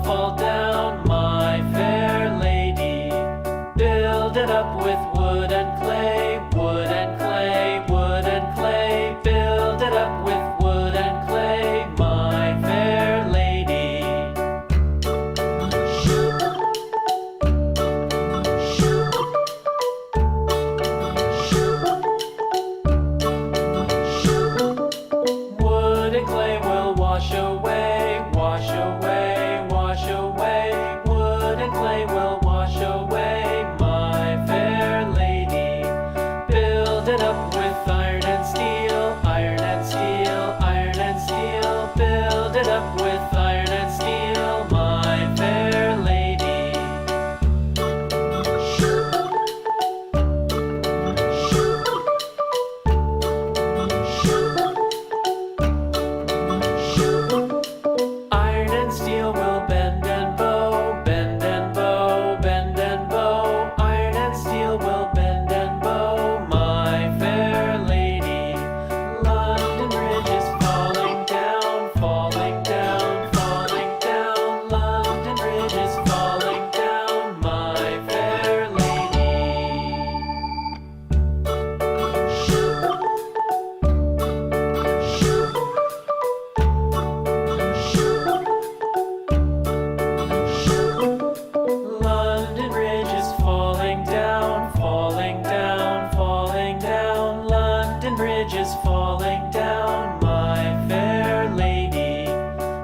all fall down, my fair lady. Build it up with wood and clay, wood and clay, wood and clay. Build it up with wood and clay, my fair lady. Wood and clay will wash away, wash away, wash away. Wood and clay will wash away, my fair lady. Build it up with iron and steel, iron and steel, iron and steel. Build it up with iron and steel, my fair lady. Iron and steel will bend and bow, bend and bow, bend and bow. Iron and steel will bend and bow, my fair lady. London Bridge is falling down, falling down, falling down. London Bridge is falling down, my fair lady. London Bridge is falling down, falling down, falling down. London Bridge is falling down, my fair lady.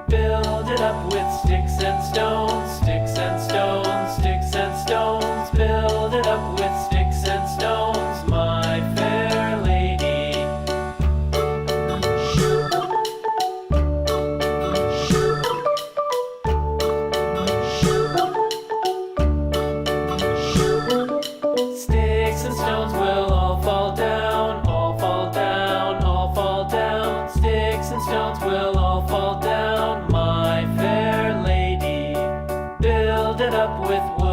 Build it up with sticks and stones, sticks and stones, sticks and stones. Build it up with sticks and stones, my fair lady. Sticks and stones will all fall down, all fall down, all fall down. Sticks and stones will all fall down, my fair lady. Build it up with wood